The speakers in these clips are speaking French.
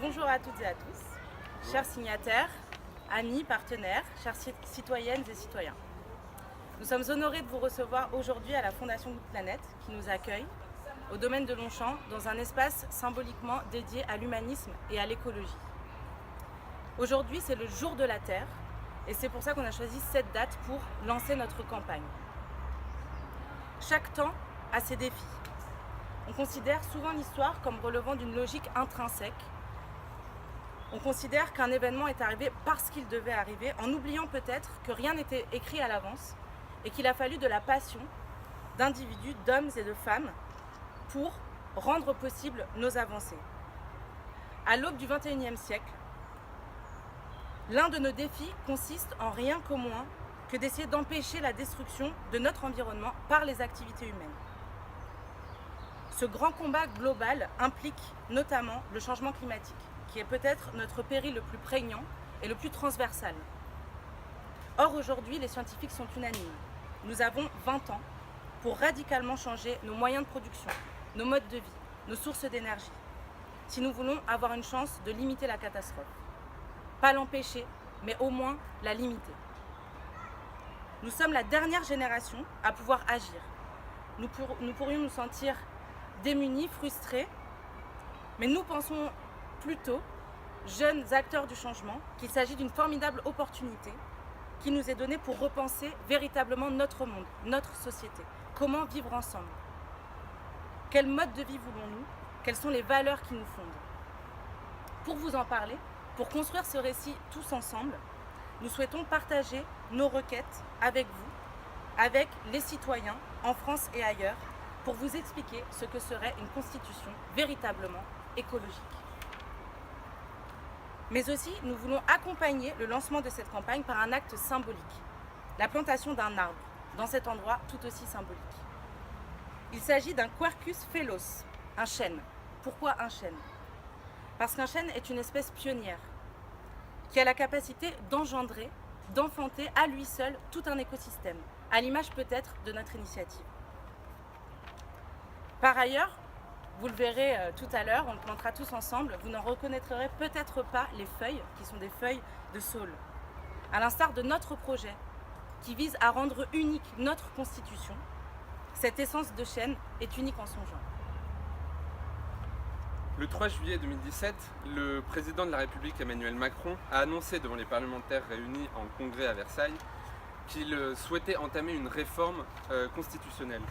Bonjour à toutes et à tous, chers signataires, amis, partenaires, chères citoyennes et citoyens. Nous sommes honorés de vous recevoir aujourd'hui à la Fondation Good Planète qui nous accueille au domaine de Longchamp dans un espace symboliquement dédié à l'humanisme et à l'écologie. Aujourd'hui, c'est le jour de la Terre et c'est pour ça qu'on a choisi cette date pour lancer notre campagne. Chaque temps a ses défis. On considère souvent l'histoire comme relevant d'une logique intrinsèque. On considère qu'un événement est arrivé parce qu'il devait arriver, en oubliant peut-être que rien n'était écrit à l'avance et qu'il a fallu de la passion d'individus, d'hommes et de femmes pour rendre possible nos avancées. À l'aube du XXIe siècle, l'un de nos défis consiste en rien qu'au moins que d'essayer d'empêcher la destruction de notre environnement par les activités humaines. Ce grand combat global implique notamment le changement climatique, qui est peut-être notre péril le plus prégnant et le plus transversal. Or, aujourd'hui, les scientifiques sont unanimes. Nous avons 20 ans pour radicalement changer nos moyens de production, nos modes de vie, nos sources d'énergie, si nous voulons avoir une chance de limiter la catastrophe. Pas l'empêcher, mais au moins la limiter. Nous sommes la dernière génération à pouvoir agir. Nous pourrions nous sentir démunis, frustrés, mais nous pensons plutôt, jeunes acteurs du changement, qu'il s'agit d'une formidable opportunité qui nous est donnée pour repenser véritablement notre monde, notre société. Comment vivre ensemble? Quel mode de vie voulons-nous? Quelles sont les valeurs qui nous fondent? Pour vous en parler, pour construire ce récit tous ensemble, nous souhaitons partager nos requêtes avec vous, avec les citoyens en France et ailleurs, pour vous expliquer ce que serait une constitution véritablement écologique. Mais aussi, nous voulons accompagner le lancement de cette campagne par un acte symbolique, la plantation d'un arbre, dans cet endroit tout aussi symbolique. Il s'agit d'un Quercus phellos, un chêne. Pourquoi un chêne? Parce qu'un chêne est une espèce pionnière, qui a la capacité d'engendrer, d'enfanter à lui seul tout un écosystème, à l'image peut-être de notre initiative. Par ailleurs, vous le verrez tout à l'heure, on le plantera tous ensemble, vous n'en reconnaîtrez peut-être pas les feuilles, qui sont des feuilles de saule. À l'instar de notre projet, qui vise à rendre unique notre constitution, cette essence de chêne est unique en son genre. Le 3 juillet 2017, le président de la République Emmanuel Macron a annoncé devant les parlementaires réunis en congrès à Versailles qu'il souhaitait entamer une réforme constitutionnelle.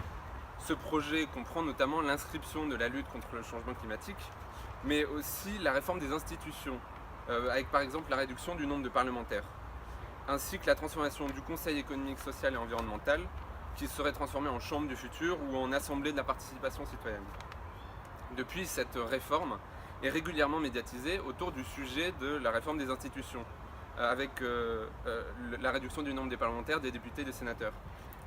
Ce projet comprend notamment l'inscription de la lutte contre le changement climatique, mais aussi la réforme des institutions, avec par exemple la réduction du nombre de parlementaires, ainsi que la transformation du Conseil économique, social et environnemental, qui serait transformé en chambre du futur ou en assemblée de la participation citoyenne. Depuis, cette réforme est régulièrement médiatisée autour du sujet de la réforme des institutions, avec la réduction du nombre des parlementaires, des députés et des sénateurs.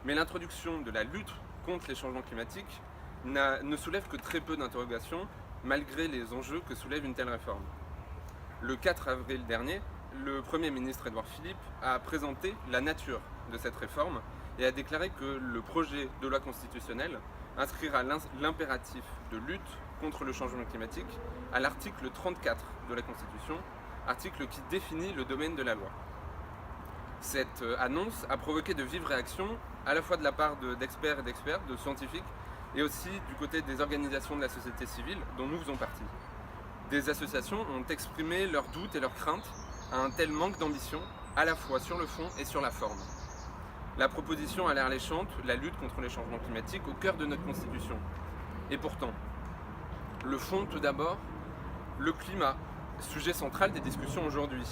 Mais l'introduction de la lutte contre les changements climatiques ne soulève que très peu d'interrogations, malgré les enjeux que soulève une telle réforme. Le 4 avril dernier, le Premier ministre Édouard Philippe a présenté la nature de cette réforme et a déclaré que le projet de loi constitutionnelle inscrira l'impératif de lutte contre le changement climatique à l'article 34 de la Constitution, article qui définit le domaine de la loi. Cette annonce a provoqué de vives réactions, à la fois de la part d'experts et d'expertes, de scientifiques, et aussi du côté des organisations de la société civile dont nous faisons partie. Des associations ont exprimé leurs doutes et leurs craintes à un tel manque d'ambition, à la fois sur le fond et sur la forme. La proposition a l'air alléchante, la lutte contre les changements climatiques au cœur de notre Constitution. Et pourtant, le fond tout d'abord, le climat, sujet central des discussions aujourd'hui,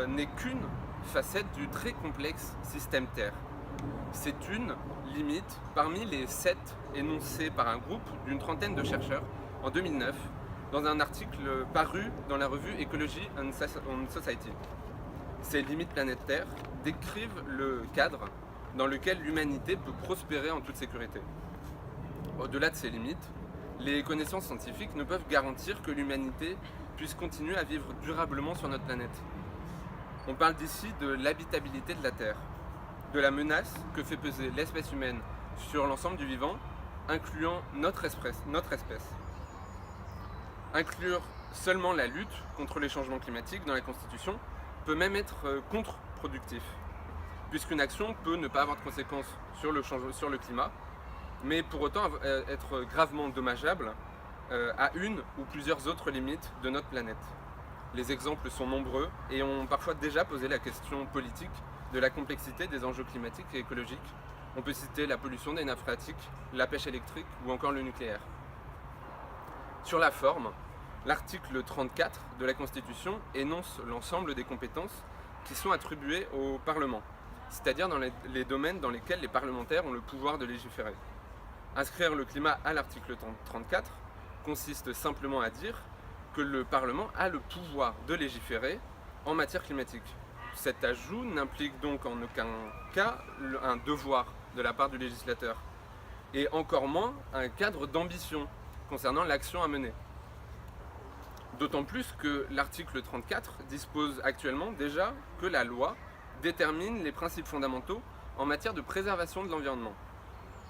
n'est qu'une facette du très complexe système Terre. C'est une limite parmi les 7 énoncées par un groupe d'une trentaine de chercheurs en 2009 dans un article paru dans la revue Ecology and Society. Ces limites planétaires décrivent le cadre dans lequel l'humanité peut prospérer en toute sécurité. Au-delà de ces limites, les connaissances scientifiques ne peuvent garantir que l'humanité puisse continuer à vivre durablement sur notre planète. On parle d'ici de l'habitabilité de la Terre, de la menace que fait peser l'espèce humaine sur l'ensemble du vivant, incluant notre espèce. Inclure Seulement la lutte contre les changements climatiques dans la Constitution peut même être contre-productif, puisqu'une action peut ne pas avoir de conséquences sur le climat, mais pour autant être gravement dommageable à une ou plusieurs autres limites de notre planète. Les exemples sont nombreux et ont parfois déjà posé la question politique de la complexité des enjeux climatiques et écologiques. On peut citer la pollution des nappes phréatiques, la pêche électrique ou encore le nucléaire. Sur la forme, l'article 34 de la Constitution énonce l'ensemble des compétences qui sont attribuées au Parlement, c'est-à-dire dans les domaines dans lesquels les parlementaires ont le pouvoir de légiférer. Inscrire le climat à l'article 34 consiste simplement à dire que le Parlement a le pouvoir de légiférer en matière climatique. Cet ajout n'implique donc en aucun cas un devoir de la part du législateur, et encore moins un cadre d'ambition concernant l'action à mener. D'autant plus que l'article 34 dispose actuellement déjà que la loi détermine les principes fondamentaux en matière de préservation de l'environnement.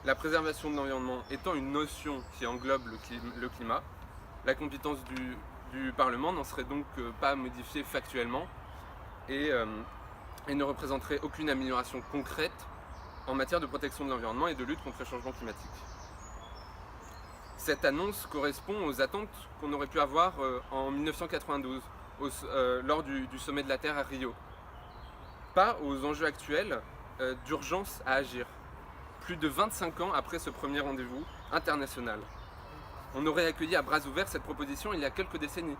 La préservation de l'environnement étant une notion qui englobe le climat, la compétence du Parlement n'en serait donc pas modifiée factuellement et ne représenterait aucune amélioration concrète en matière de protection de l'environnement et de lutte contre le changement climatique. Cette annonce correspond aux attentes qu'on aurait pu avoir en 1992 lors du sommet de la Terre à Rio. Pas aux enjeux actuels d'urgence à agir, plus de 25 ans après ce premier rendez-vous international. On aurait accueilli à bras ouverts cette proposition il y a quelques décennies.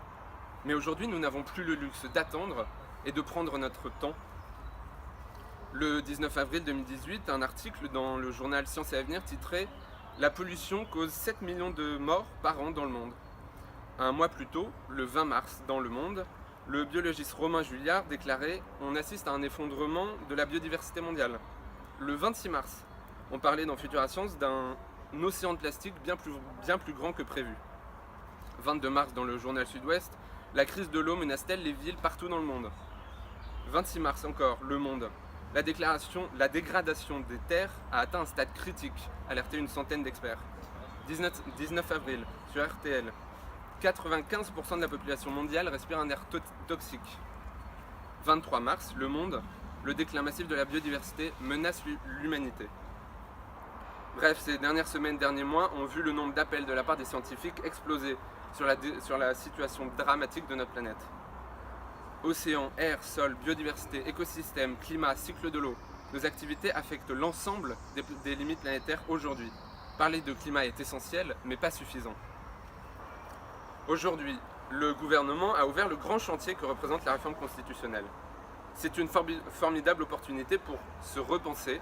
Mais aujourd'hui, nous n'avons plus le luxe d'attendre et de prendre notre temps. Le 19 avril 2018, un article dans le journal Science et Avenir titrait « La pollution cause 7 millions de morts par an dans le monde ». Un mois plus tôt, le 20 mars, dans Le Monde, le biologiste Romain Julliard déclarait « On assiste à un effondrement de la biodiversité mondiale ». Le 26 mars, on parlait dans Futura Science d'un océan de plastique bien plus grand que prévu. 22 mars, dans le journal Sud-Ouest, la crise de l'eau menace-t-elle les villes partout dans le monde ? 26 mars encore, Le Monde. La dégradation des terres a atteint un stade critique, alertait une centaine d'experts. 19 avril, sur RTL, 95% de la population mondiale respire un air toxique. 23 mars, Le Monde, le déclin massif de la biodiversité menace l'humanité. Bref, ces dernières semaines, derniers mois ont vu le nombre d'appels de la part des scientifiques exploser sur la situation dramatique de notre planète. Océan, air, sol, biodiversité, écosystème, climat, cycle de l'eau, nos activités affectent l'ensemble des limites planétaires aujourd'hui. Parler de climat est essentiel, mais pas suffisant. Aujourd'hui, le gouvernement a ouvert le grand chantier que représente la réforme constitutionnelle. C'est une formidable opportunité pour se repenser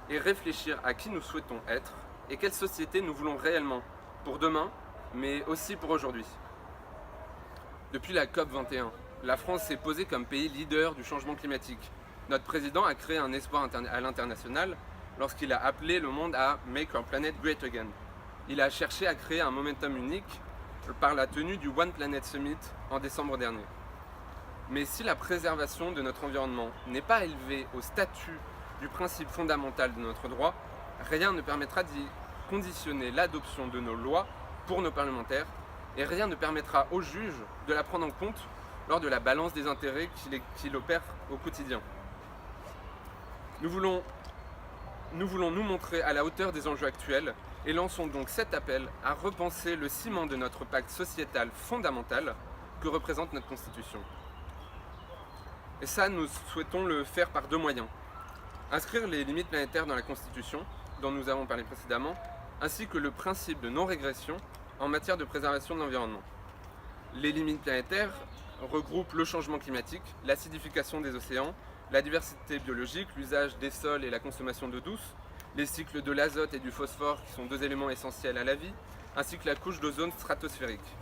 et réfléchir à qui nous souhaitons être et quelle société nous voulons réellement, pour demain, mais aussi pour aujourd'hui. Depuis la COP21, la France s'est posée comme pays leader du changement climatique. Notre président a créé un espoir à l'international lorsqu'il a appelé le monde à « Make our planet great again ». Il a cherché à créer un momentum unique par la tenue du One Planet Summit en décembre dernier. Mais si la préservation de notre environnement n'est pas élevée au statut du principe fondamental de notre droit, rien ne permettra d'y conditionner l'adoption de nos lois pour nos parlementaires et rien ne permettra aux juges de la prendre en compte lors de la balance des intérêts qu'il opère au quotidien. Nous voulons nous montrer à la hauteur des enjeux actuels et lançons donc cet appel à repenser le ciment de notre pacte sociétal fondamental que représente notre Constitution. Et ça, nous souhaitons le faire par deux moyens. Inscrire les limites planétaires dans la Constitution, dont nous avons parlé précédemment, ainsi que le principe de non-régression en matière de préservation de l'environnement. Les limites planétaires regroupent le changement climatique, l'acidification des océans, la diversité biologique, l'usage des sols et la consommation d'eau douce, les cycles de l'azote et du phosphore qui sont deux éléments essentiels à la vie, ainsi que la couche d'ozone stratosphérique.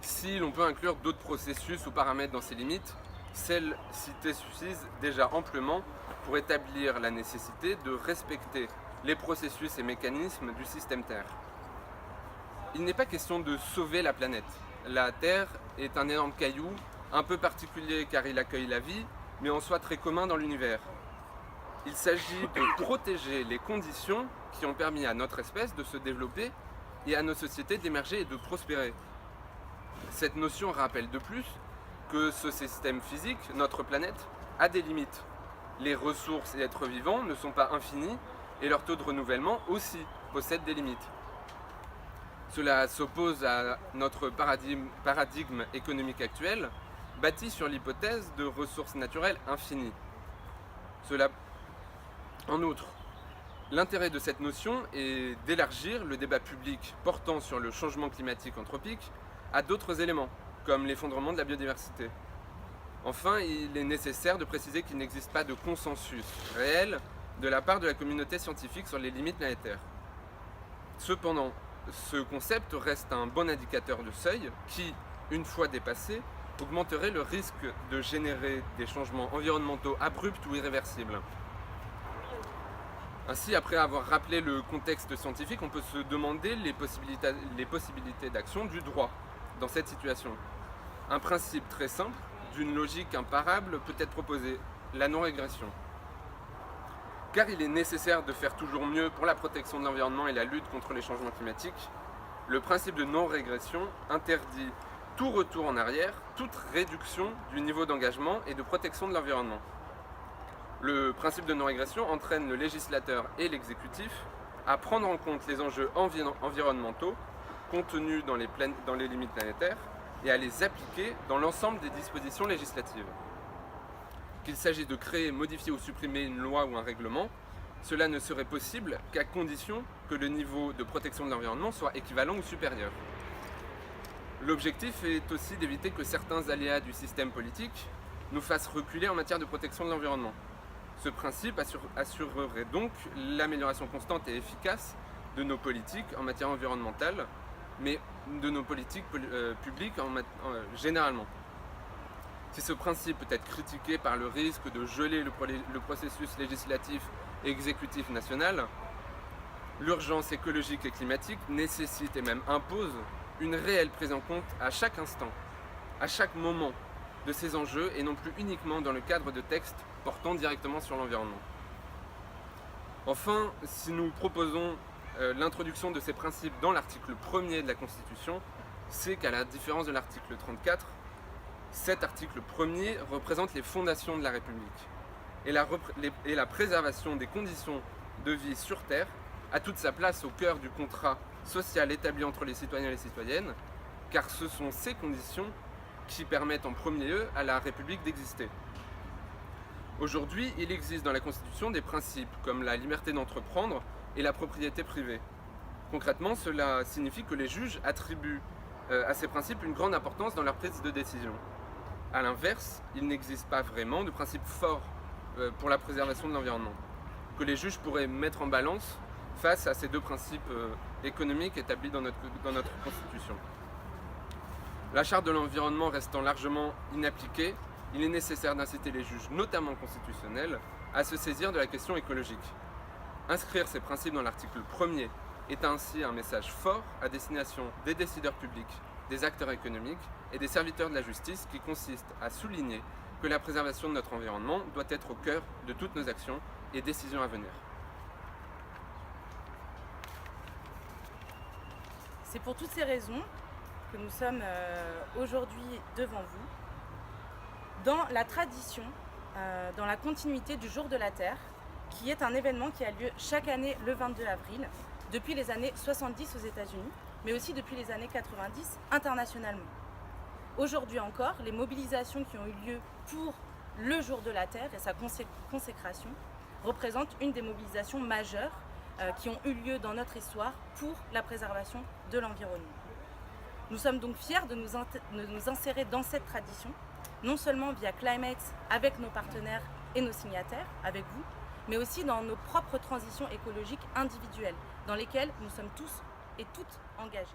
Si l'on peut inclure d'autres processus ou paramètres dans ces limites, celles citées suffisent déjà amplement pour établir la nécessité de respecter les processus et mécanismes du système Terre. Il n'est pas question de sauver la planète. La Terre est un énorme caillou, un peu particulier car il accueille la vie, mais en soi très commun dans l'univers. Il s'agit de protéger les conditions qui ont permis à notre espèce de se développer et à nos sociétés d'émerger et de prospérer. Cette notion rappelle de plus que ce système physique, notre planète, a des limites. Les ressources et êtres vivants ne sont pas infinis et leur taux de renouvellement aussi possède des limites. Cela s'oppose à notre paradigme économique actuel, bâti sur l'hypothèse de ressources naturelles infinies. En outre, l'intérêt de cette notion est d'élargir le débat public portant sur le changement climatique anthropique à d'autres éléments, comme l'effondrement de la biodiversité. Enfin, il est nécessaire de préciser qu'il n'existe pas de consensus réel de la part de la communauté scientifique sur les limites planétaires. Cependant, ce concept reste un bon indicateur de seuil qui, une fois dépassé, augmenterait le risque de générer des changements environnementaux abrupts ou irréversibles. Ainsi, après avoir rappelé le contexte scientifique, on peut se demander les possibilités d'action du droit dans cette situation. Un principe très simple, d'une logique imparable, peut être proposé, la non-régression. Car il est nécessaire de faire toujours mieux pour la protection de l'environnement et la lutte contre les changements climatiques, le principe de non-régression interdit tout retour en arrière, toute réduction du niveau d'engagement et de protection de l'environnement. Le principe de non-régression entraîne le législateur et l'exécutif à prendre en compte les enjeux environnementaux contenus dans les limites planétaires et à les appliquer dans l'ensemble des dispositions législatives. Qu'il s'agisse de créer, modifier ou supprimer une loi ou un règlement, cela ne serait possible qu'à condition que le niveau de protection de l'environnement soit équivalent ou supérieur. L'objectif est aussi d'éviter que certains aléas du système politique nous fassent reculer en matière de protection de l'environnement. Ce principe assurerait donc l'amélioration constante et efficace de nos politiques en matière environnementale, mais de nos politiques publiques généralement. Si ce principe peut être critiqué par le risque de geler le processus législatif et exécutif national, l'urgence écologique et climatique nécessite et même impose une réelle prise en compte à chaque instant, à chaque moment de ces enjeux et non plus uniquement dans le cadre de textes portant directement sur l'environnement. Enfin, si nous proposons l'introduction de ces principes dans l'article 1er de la Constitution, c'est qu'à la différence de l'article 34, cet article 1er représente les fondations de la République et la préservation des conditions de vie sur Terre a toute sa place au cœur du contrat social établi entre les citoyens et les citoyennes, car ce sont ces conditions qui permettent en premier lieu à la République d'exister. Aujourd'hui, il existe dans la Constitution des principes comme la liberté d'entreprendre et la propriété privée. Concrètement, cela signifie que les juges attribuent à ces principes une grande importance dans leur prise de décision. A l'inverse, il n'existe pas vraiment de principe fort pour la préservation de l'environnement, que les juges pourraient mettre en balance face à ces deux principes économiques établis dans notre Constitution. La charte de l'environnement restant largement inappliquée, il est nécessaire d'inciter les juges, notamment constitutionnels, à se saisir de la question écologique. Inscrire ces principes dans l'article 1er est ainsi un message fort à destination des décideurs publics, des acteurs économiques et des serviteurs de la justice qui consiste à souligner que la préservation de notre environnement doit être au cœur de toutes nos actions et décisions à venir. C'est pour toutes ces raisons que nous sommes aujourd'hui devant vous, dans la tradition, dans la continuité du Jour de la Terre, qui est un événement qui a lieu chaque année le 22 avril, depuis les années 70 aux États-Unis, mais aussi depuis les années 90 internationalement. Aujourd'hui encore, les mobilisations qui ont eu lieu pour le Jour de la Terre et sa consécration représentent une des mobilisations majeures qui ont eu lieu dans notre histoire pour la préservation de l'environnement. Nous sommes donc fiers de nous insérer dans cette tradition, non seulement via Climate avec nos partenaires et nos signataires, avec vous, mais aussi dans nos propres transitions écologiques individuelles, dans lesquelles nous sommes tous et toutes engagés.